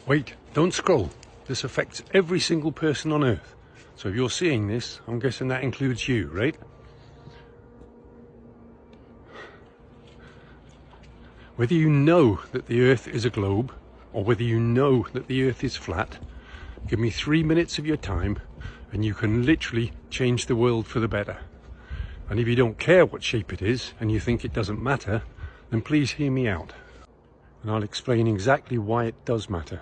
Wait, don't scroll. This affects every single person on Earth. So if you're seeing this, I'm guessing that includes you, right? Whether you know that the Earth is a globe, or whether you know that the Earth is flat, give me 3 minutes of your time and you can literally change the world for the better. And if you don't care what shape it is and you think it doesn't matter, then please hear me out. And I'll explain exactly why it does matter.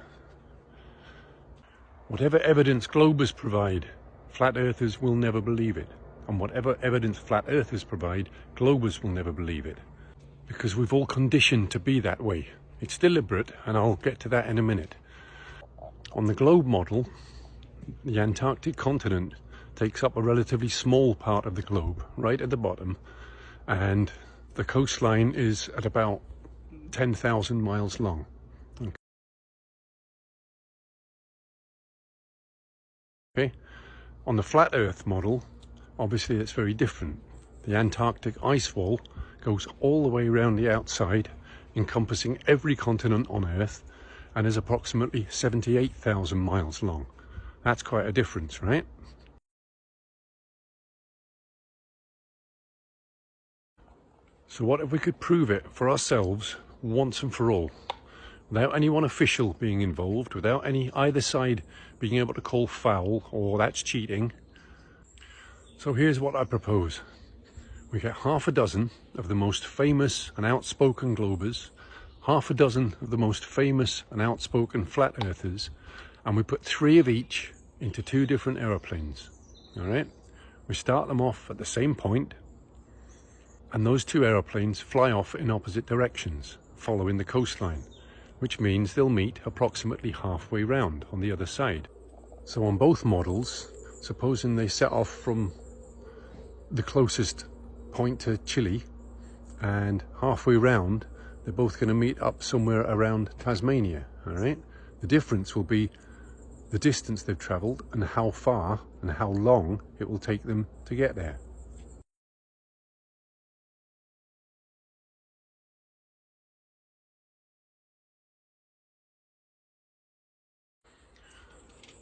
Whatever evidence globers provide, flat earthers will never believe it. And whatever evidence flat earthers provide, globers will never believe it. Because we've all conditioned to be that way. It's deliberate, and I'll get to that in a minute. On the globe model, the Antarctic continent takes up a relatively small part of the globe, right at the bottom, and the coastline is at about 10,000 miles long. Okay. On the flat Earth model, obviously it's very different. The Antarctic ice wall goes all the way around the outside, encompassing every continent on Earth, and is approximately 78,000 miles long. That's quite a difference, right? So what if we could prove it for ourselves once and for all, without anyone official being involved, without either side being able to call foul or that's cheating? So here's what I propose. We get half a dozen of the most famous and outspoken globers, half a dozen of the most famous and outspoken flat earthers, and we put 3 of each into 2 different aeroplanes. All right, we start them off at the same point, and those 2 aeroplanes fly off in opposite directions, following the coastline, which means they'll meet approximately halfway round on the other side. So on both models, supposing they set off from the closest point to Chile, and halfway round they're both going to meet up somewhere around Tasmania. All right, the difference will be the distance they've traveled and how far and how long it will take them to get there.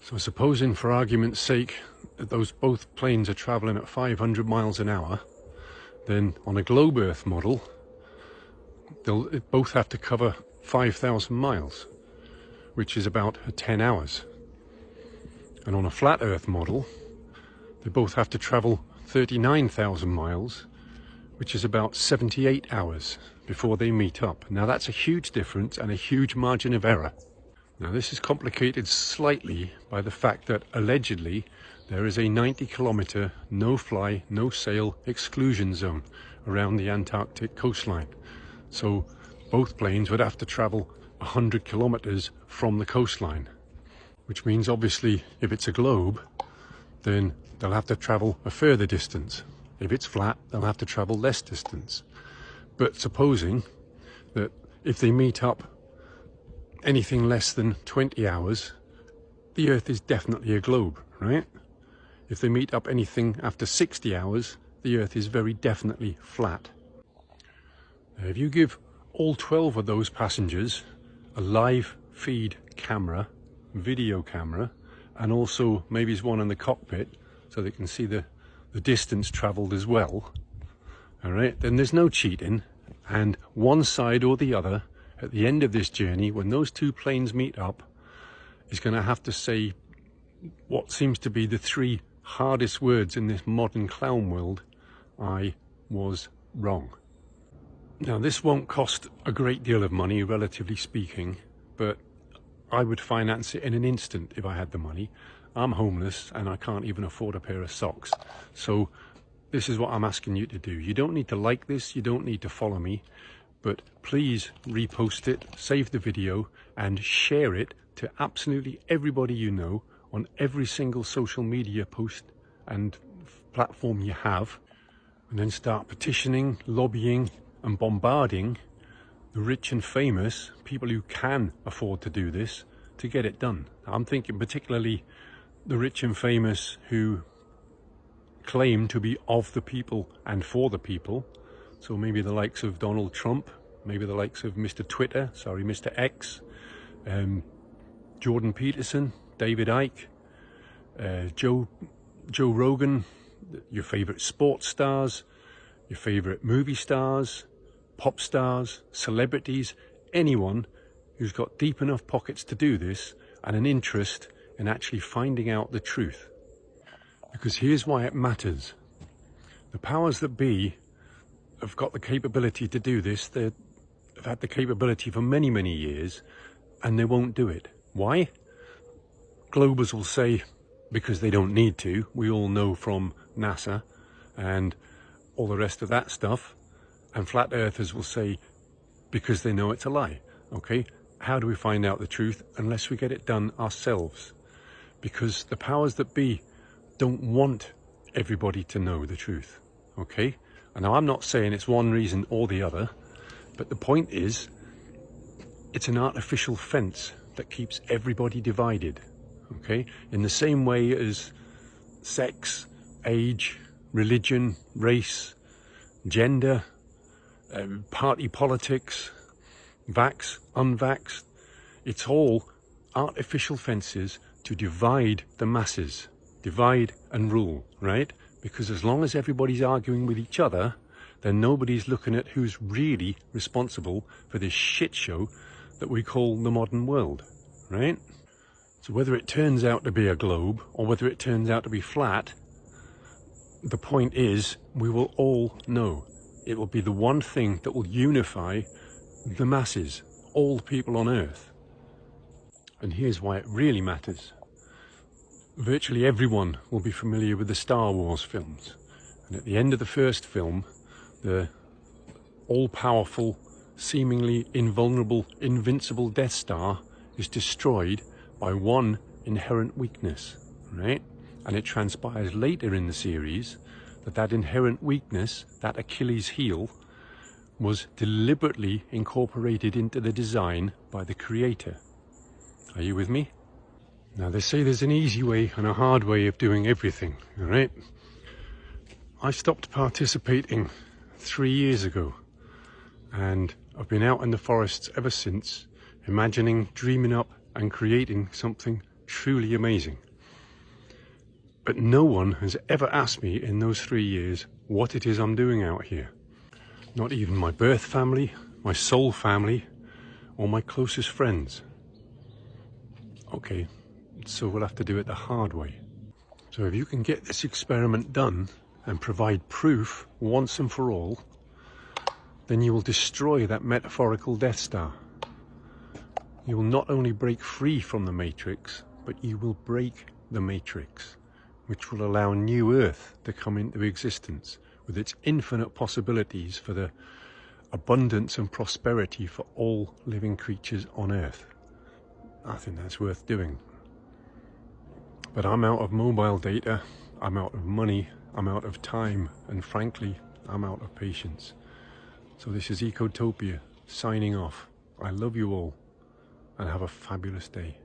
So supposing, for argument's sake, that those both planes are traveling at 500 miles an hour, then on a globe Earth model, they'll both have to cover 5,000 miles, which is about 10 hours. And on a flat Earth model, they both have to travel 39,000 miles, which is about 78 hours before they meet up. Now that's a huge difference and a huge margin of error. Now this is complicated slightly by the fact that allegedly there is a 90-kilometer no-fly, no-sail exclusion zone around the Antarctic coastline. So both planes would have to travel 100 kilometers from the coastline, which means obviously if it's a globe, then they'll have to travel a further distance. If it's flat, they'll have to travel less distance. But supposing that if they meet up anything less than 20 hours, the Earth is definitely a globe, right? If they meet up anything after 60 hours, the Earth is very definitely flat. Now, if you give all 12 of those passengers a live feed camera, video camera, and also maybe one in the cockpit so they can see the distance traveled as well, all right, then there's no cheating, and one side or the other at the end of this journey, when those 2 planes meet up, is going to have to say what seems to be the 3 hardest words in this modern clown world: I was wrong. Now this won't cost a great deal of money, relatively speaking, but I would finance it in an instant if I had the money. I'm homeless and I can't even afford a pair of socks. So this is what I'm asking you to do. You don't need to like this, you don't need to follow me, but please repost it, save the video, and share it to absolutely everybody you know on every single social media post and platform you have, and then start petitioning, lobbying, and bombarding the rich and famous, people who can afford to do this, to get it done. I'm thinking particularly the rich and famous who claim to be of the people and for the people. So maybe the likes of Donald Trump, maybe the likes of Mr. Twitter, sorry, Mr. X, Jordan Peterson, David Icke, Joe Rogan, your favorite sports stars, your favorite movie stars, pop stars, celebrities, anyone who's got deep enough pockets to do this and an interest in actually finding out the truth. Because here's why it matters. The powers that be have got the capability to do this. They've had the capability for many, many years, and they won't do it. Why? Globers will say, because they don't need to. We all know from NASA and all the rest of that stuff. And flat earthers will say, because they know it's a lie. Okay, how do we find out the truth unless we get it done ourselves? Because the powers that be don't want everybody to know the truth. Okay, and now I'm not saying it's one reason or the other, but the point is, it's an artificial fence that keeps everybody divided. Okay, in the same way as sex, age, religion, race, gender, party politics, vax, unvaxxed, it's all artificial fences to divide the masses, divide and rule, right? Because as long as everybody's arguing with each other, then nobody's looking at who's really responsible for this shit show that we call the modern world, right? So whether it turns out to be a globe or whether it turns out to be flat, the point is we will all know. It will be the one thing that will unify the masses, all people on Earth. And here's why it really matters. Virtually everyone will be familiar with the Star Wars films. And at the end of the first film, the all-powerful, seemingly invulnerable, invincible Death Star is destroyed by one inherent weakness, right? And it transpires later in the series that that inherent weakness, that Achilles heel, was deliberately incorporated into the design by the creator. Are you with me? Now they say there's an easy way and a hard way of doing everything, all right? I stopped participating 3 years ago, and I've been out in the forests ever since, imagining, dreaming up and creating something truly amazing. But no one has ever asked me in those 3 years what it is I'm doing out here. Not even my birth family, my soul family, or my closest friends. Okay, so we'll have to do it the hard way. So if you can get this experiment done and provide proof once and for all, then you will destroy that metaphorical Death Star. You will not only break free from the Matrix, but you will break the Matrix, which will allow New Earth to come into existence with its infinite possibilities for the abundance and prosperity for all living creatures on Earth. I think that's worth doing. But I'm out of mobile data, I'm out of money, I'm out of time, and frankly, I'm out of patience. So this is Ecotopia, signing off. I love you all, and have a fabulous day.